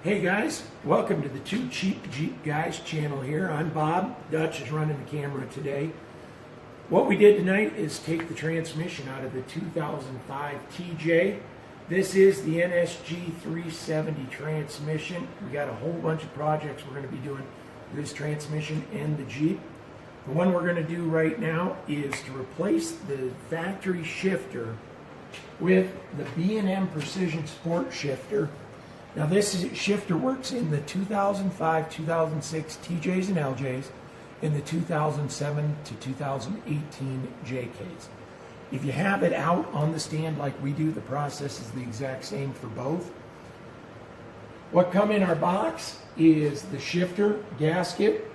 Hey guys, welcome to the Two Cheap Jeep Guys channel here. I'm Bob. Dutch is running the camera today. What we did tonight is take the transmission out of the 2005 TJ. This is the NSG 370 transmission. We got a whole bunch of projects we're going to be doing with this transmission and the Jeep. The one we're going to do right now is to replace the factory shifter with the B&M Precision Sport shifter. Now this shifter works in the 2005, 2006 TJs and LJs, and the 2007 to 2018 JKs. If you have it out on the stand like we do, the process is the exact same for both. What come in our box is the shifter, gasket,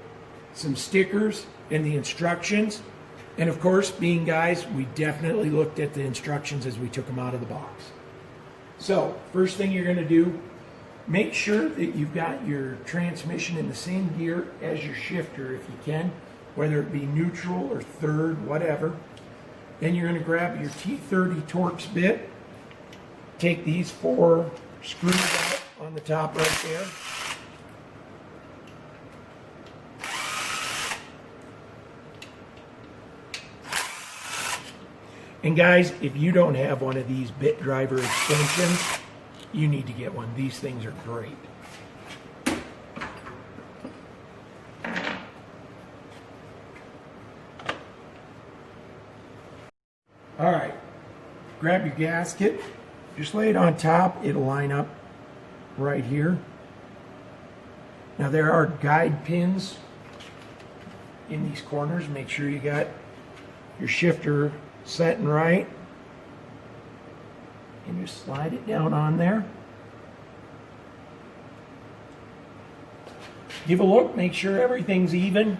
some stickers, and the instructions. And of course, being guys, we definitely looked at the instructions as we took them out of the box. So, first thing you're going to do, make sure that you've got your transmission in the same gear as your shifter if you can, whether it be neutral or third, whatever. Then you're going to grab your T30 Torx bit, take these 4 screws out on the top right there. And guys, if you don't have one of these bit driver extensions, you need to get one. These things are great. All right, grab your gasket, just lay it on top. It'll line up right here. Now there are guide pins in these corners. Make sure you got your shifter setting right. And you slide it down on there. Give a look, make sure everything's even.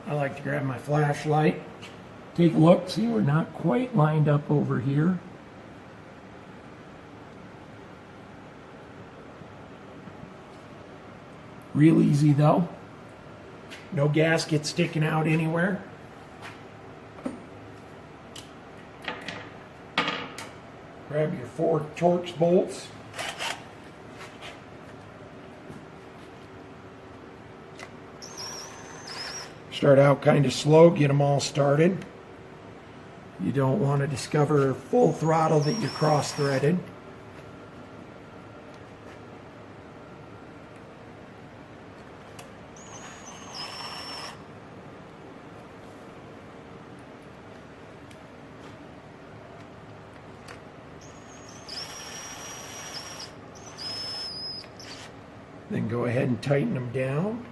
I like to grab my flashlight, take a look, see we're not quite lined up over here. Real easy though. No gasket sticking out anywhere. Grab your 4 Torx bolts. Start out kind of slow, get them all started. You don't want to discover full throttle that you're cross-threaded. Then go ahead and tighten them down.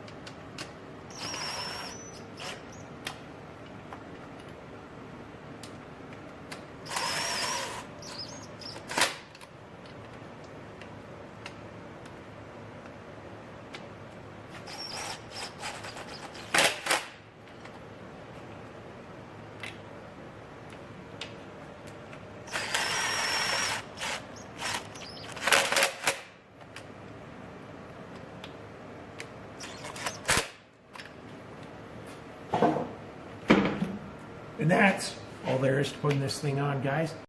And that's all there is to putting this thing on, guys.